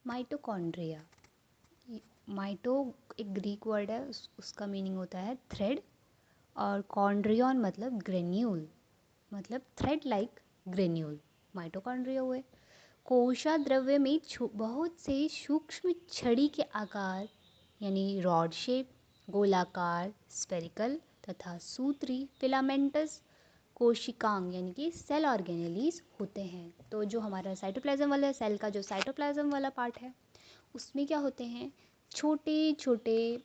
Mitochondria. माइटो एक Greek word है, उसका मीनिंग होता है थ्रेड, और कॉन्ड्रियन मतलब ग्रेन्यूल, मतलब थ्रेड लाइक ग्रेन्यूल माइटोकॉन्ड्रिया हुए। कोशा द्रव्य में बहुत से सूक्ष्म छड़ी के आकार यानी रॉड शेप, गोलाकार स्फेरिकल तथा सूत्री फिलामेंटस कोशिकांग यानी कि सेल ऑर्गेनेलीज होते हैं। तो जो हमारा साइटोप्लाज्म वाला सेल का जो साइटोप्लाज्म वाला पार्ट है उसमें क्या होते हैं, छोटे छोटे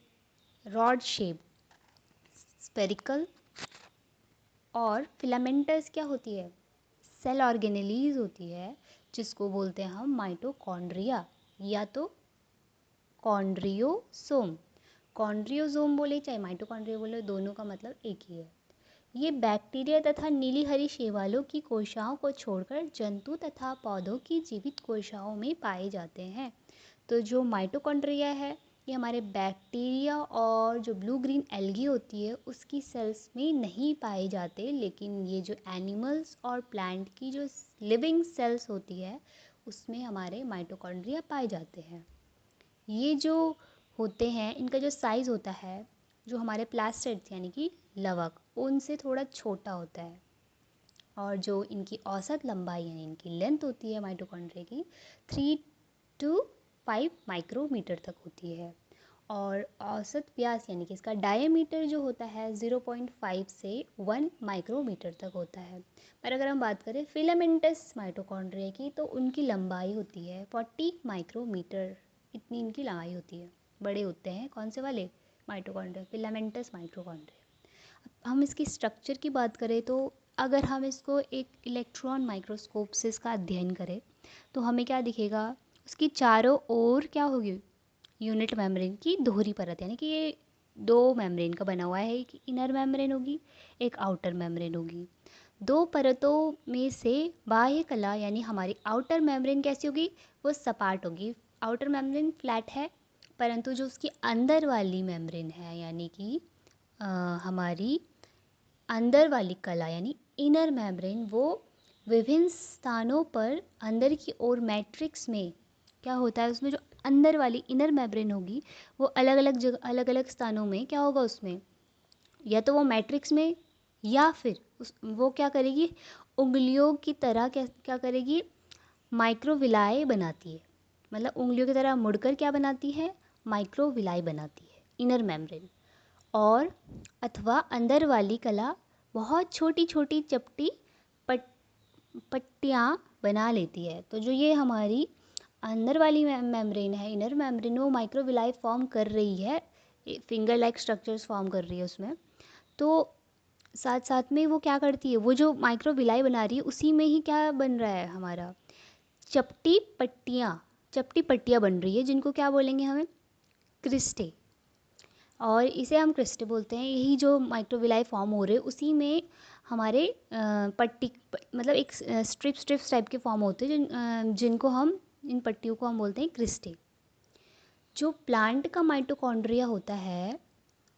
रॉड शेप स्फेरिकल, और फिलामेंटस क्या होती है, सेल ऑर्गेनेलीज होती है, जिसको बोलते हैं हम माइटोकॉन्ड्रिया या तो कॉन्ड्रियोसोम। कॉन्ड्रियोसोम बोले चाहे माइटोकॉन्ड्रिया बोले, दोनों का मतलब एक ही है। ये बैक्टीरिया तथा नीली हरी शैवालों की कोशिकाओं को छोड़कर जंतु तथा पौधों की जीवित कोशिकाओं में पाए जाते हैं। तो जो माइटोकॉन्ड्रिया है ये हमारे बैक्टीरिया और जो ब्लू ग्रीन एल्गी होती है उसकी सेल्स में नहीं पाए जाते, लेकिन ये जो एनिमल्स और प्लांट की जो लिविंग सेल्स होती है उसमें हमारे माइटोकॉन्ड्रिया पाए जाते हैं। ये जो होते हैं इनका जो साइज़ होता है, जो हमारे प्लास्टिड्स यानी कि लवक उनसे थोड़ा छोटा होता है, और जो इनकी औसत लंबाई यानी इनकी लेंथ होती है माइटोकॉन्ड्रिया की 3 to 5 माइक्रोमीटर तक होती है, और औसत व्यास यानी कि इसका डायमीटर जो होता है 0.5 से 1 माइक्रोमीटर तक होता है। पर अगर हम बात करें फिलामेंटस माइटोकॉन्ड्रिया की तो उनकी लंबाई होती है 40 माइक्रोमीटर, इतनी इनकी लंबाई होती है। बड़े होते हैं कौन से वाले, माइटोकॉन्ड्रिया, फिलामेंटस माइटोकॉन्ड्रिया। हम इसकी स्ट्रक्चर की बात करें तो अगर हम इसको एक इलेक्ट्रॉन माइक्रोस्कोप से इसका अध्ययन करें तो हमें क्या दिखेगा, उसकी चारों ओर क्या होगी, यूनिट मेम्ब्रेन की दोहरी परत, यानी कि ये दो मेम्ब्रेन का बना हुआ है, एक इनर मेम्ब्रेन होगी एक आउटर मेम्ब्रेन होगी। दो परतों में से बाह्य कला यानी हमारी आउटर मेम्ब्रेन कैसी होगी, वो सपाट होगी। आउटर मेम्ब्रेन फ्लैट है, परंतु जो उसकी अंदर वाली मेम्ब्रेन है यानी कि हमारी अंदर वाली कला यानी इनर मेम्ब्रेन, वो विभिन्न स्थानों पर अंदर की ओर मैट्रिक्स में क्या होता है, उसमें जो अंदर वाली इनर मेम्ब्रेन होगी वो अलग अलग जगह अलग अलग स्थानों में क्या होगा उसमें, या तो वो मैट्रिक्स में या फिर वो क्या करेगी, उंगलियों की तरह क्या क्या करेगी, माइक्रोविलाई बनाती है। मतलब उंगलियों की तरह मुड़कर क्या बनाती है, माइक्रोविलाई बनाती है इनर मेम्ब्रेन। और अथवा अंदर वाली कला बहुत छोटी छोटी चपटी पट पट्टियाँ बना लेती है। तो जो ये हमारी अंदर वाली मेम्ब्रेन है, इनर मेम्ब्रेन, वो माइक्रोविलाई फॉर्म कर रही है, फिंगर लाइक स्ट्रक्चर्स फॉर्म कर रही है उसमें। तो साथ साथ में वो क्या करती है, वो जो माइक्रोविलाई बना रही है उसी में ही क्या बन रहा है हमारा, चपटी पट्टियाँ, चपटी पट्टियाँ बन रही है, जिनको क्या बोलेंगे हमें, क्रिस्टे। और इसे हम क्रिस्टे बोलते हैं। यही जो माइक्रोविलाई फॉर्म हो रहे हैं उसी में हमारे मतलब एक स्ट्रिप्स टाइप के फॉर्म होते हैं, जिनको हम, इन पट्टियों को हम बोलते हैं क्रिस्टे। जो प्लांट का माइटोकॉन्ड्रिया होता है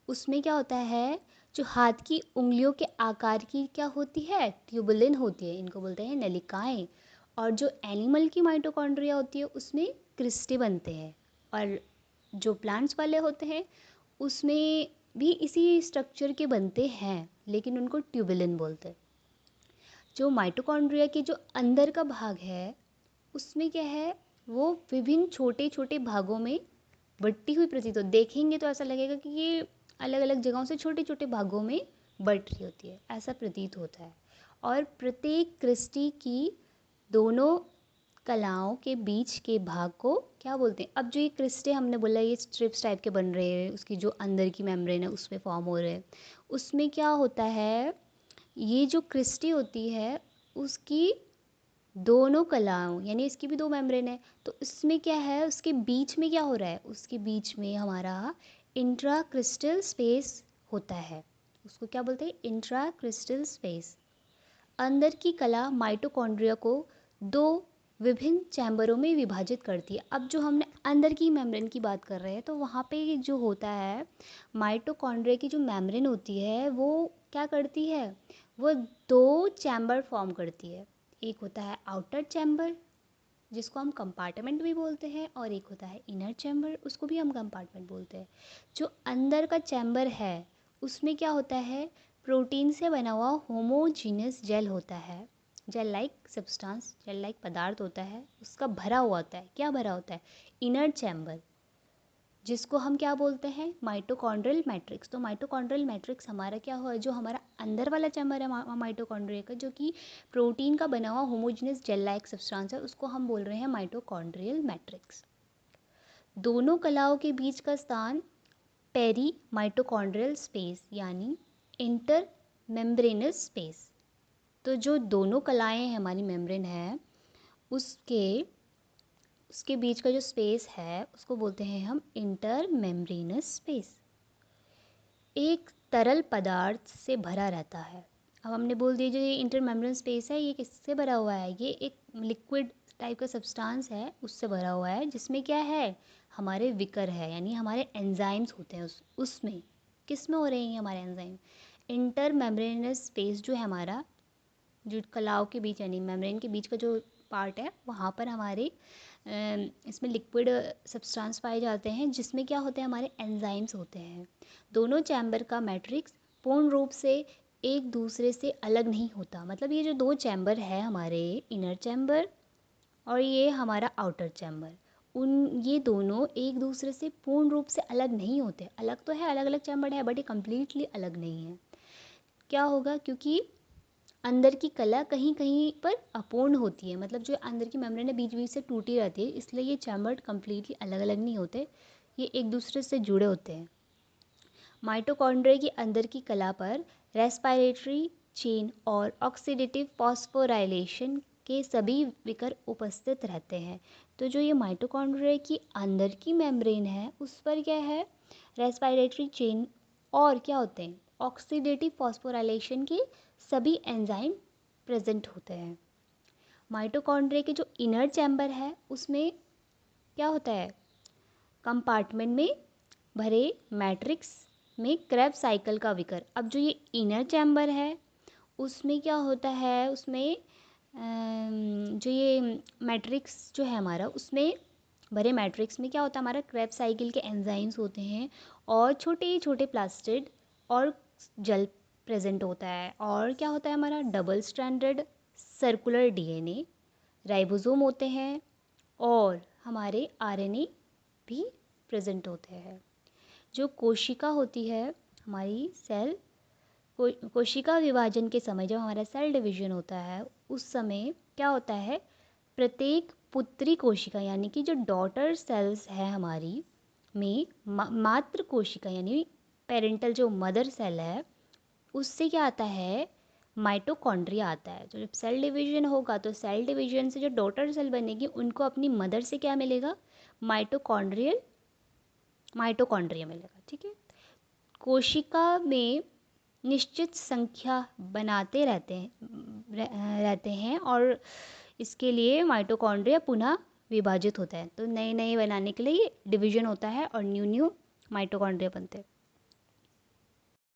उसमें क्या होता है, जो हाथ की उंगलियों के आकार की क्या होती है, ट्यूबुलिन होती है, इनको बोलते हैं नलिकाएं। और जो एनिमल की माइटोकॉन्ड्रिया होती है उसमें क्रिस्टे बनते हैं, और जो प्लांट्स वाले होते हैं उसमें भी इसी स्ट्रक्चर के बनते हैं, लेकिन उनको ट्यूबुलिन बोलते हैं। जो माइटोकॉन्ड्रिया के जो अंदर का भाग है उसमें क्या है, वो विभिन्न छोटे छोटे भागों में बटी हुई प्रतीत हो, देखेंगे तो ऐसा लगेगा कि ये अलग अलग जगहों से छोटे छोटे भागों में बट रही होती है, ऐसा प्रतीत होता है। और प्रत्येक क्रिस्टी की दोनों कलाओं के बीच के भाग को क्या बोलते हैं, अब जो ये क्रिस्टे हमने बोला ये स्ट्रिप्स टाइप के बन रहे हैं, उसकी जो अंदर की मेम्ब्रेन है उसमें फॉर्म हो रहे हैं, उसमें क्या होता है, ये जो क्रिस्टी होती है उसकी दोनों कलाओं यानी इसकी भी दो मेम्ब्रेन है, तो इसमें क्या है, उसके बीच में क्या हो रहा है, उसके बीच में हमारा इंट्रा क्रिस्टल स्पेस होता है, उसको क्या बोलते हैं, इंट्रा क्रिस्टल स्पेस। अंदर की कला माइटोकॉन्ड्रिया को दो विभिन्न चैम्बरों में विभाजित करती है। अब जो हमने अंदर की मेम्ब्रेन की बात कर रहे हैं तो वहाँ पे जो होता है, माइटोकॉन्ड्रिया की जो मेम्ब्रेन होती है वो क्या करती है, वो दो चैम्बर फॉर्म करती है। एक होता है आउटर चैम्बर जिसको हम कंपार्टमेंट भी बोलते हैं, और एक होता है इनर चैम्बर, उसको भी हम कंपार्टमेंट बोलते हैं। जो अंदर का चैम्बर है उसमें क्या होता है, प्रोटीन से बना हुआ होमोजीनियस जेल होता है, gel like substance, gel like पदार्थ होता है, उसका भरा हुआ होता है। क्या भरा होता है, इनर चैम्बर, जिसको हम क्या बोलते हैं, माइटोकॉन्ड्रियल मैट्रिक्स। तो माइटोकॉन्ड्रियल मैट्रिक्स हमारा क्या हुआ, जो हमारा अंदर वाला चैम्बर है माइटोकॉन्ड्रिया का, जो कि प्रोटीन का बना हुआ होमोजेनियस जेल लाइक सब्सटेंस है, उसको हम बोल रहे हैं माइटोकॉन्ड्रियल मैट्रिक्स। दोनों कलाओं के बीच का स्थान पेरी माइटोकॉन्ड्रियल स्पेस यानी इंटर मेम्ब्रेनस स्पेस। तो जो दोनों कलाएं हैं हमारी मेम्ब्रेन है, उसके उसके बीच का जो स्पेस है उसको बोलते हैं हम इंटर मेम्ब्रेनस स्पेस। एक तरल पदार्थ से भरा रहता है। अब हमने बोल दिया जो ये इंटर मेम्ब्रेन स्पेस है, ये किससे भरा हुआ है, ये एक लिक्विड टाइप का सब्सटेंस है, उससे भरा हुआ है, जिसमें क्या है, हमारे विकर है, यानी हमारे एंजाइम्स होते हैं उसमें। किस में हो रहे हैं हमारे एंजाइम, इंटर मेम्ब्रेनस स्पेस जो है हमारा, जो कलाओं के बीच यानी मेम्ब्रेन के बीच का जो पार्ट है, वहाँ पर हमारे इसमें लिक्विड सब्सटेंस पाए जाते हैं, जिसमें क्या होते हैं, हमारे एंजाइम्स होते हैं। दोनों चैम्बर का मैट्रिक्स पूर्ण रूप से एक दूसरे से अलग नहीं होता। मतलब ये जो दो चैम्बर है हमारे, इनर चैम्बर और ये हमारा आउटर चैम्बर, ये दोनों एक दूसरे से पूर्ण रूप से अलग नहीं होते। अलग तो है, अलग अलग चैम्बर है, बट ये कम्प्लीटली अलग नहीं है। क्या होगा, क्योंकि अंदर की कला कहीं कहीं पर अपूर्ण होती है, मतलब जो अंदर की मेम्ब्रेन है बीच बीच से टूटी रहती है, इसलिए ये चैम्बर कम्प्लीटली अलग अलग नहीं होते, ये एक दूसरे से जुड़े होते हैं। माइटोकॉन्ड्रिया की अंदर की कला पर रेस्पिरेटरी चेन और ऑक्सीडेटिव फॉस्फोराइलेशन के सभी विकर उपस्थित रहते हैं। तो जो ये माइटोकॉन्ड्रिया की अंदर की मेम्ब्रेन है उस पर क्या है, रेस्पिरेटरी चेन और क्या होते हैं, ऑक्सीडेटिव फॉस्फोराइलेशन के सभी एंजाइम प्रेजेंट होते हैं। माइटोकॉन्ड्रिया के जो इनर चैम्बर है उसमें क्या होता है, कंपार्टमेंट में भरे मैट्रिक्स में क्रेब साइकिल का विकर। अब जो ये इनर चैम्बर है उसमें क्या होता है, उसमें जो ये मैट्रिक्स जो है हमारा, उसमें भरे मैट्रिक्स में क्या होता है, हमारा क्रेब साइकिल के एंजाइम्स होते हैं और छोटे छोटे प्लास्टिड और जल प्रेजेंट होता है। और क्या होता है, हमारा double stranded circular DNA, ribosome होते हैं और हमारे आरएनए भी प्रेजेंट होते हैं। जो कोशिका होती है हमारी सेल, कोशिका विभाजन के समय जब हमारा सेल डिवीजन होता है उस समय क्या होता है, प्रत्येक पुत्री कोशिका यानी कि जो डॉटर सेल्स है हमारी में मात्र कोशिका यानी पेरेंटल जो मदर सेल है, उससे क्या आता है, माइटोकॉन्ड्रिया आता है। तो जब सेल डिवीजन होगा तो सेल डिवीजन से जो डॉटर सेल बनेगी उनको अपनी मदर से क्या मिलेगा, माइटोकॉन्ड्रिया मिलेगा। ठीक है, कोशिका में निश्चित संख्या बनाते रहते हैं और इसके लिए माइटोकॉन्ड्रिया पुनः विभाजित होता है। तो नए नए बनाने के लिए डिवीजन होता है और न्यू न्यू माइटोकॉन्ड्रिया बनते हैं।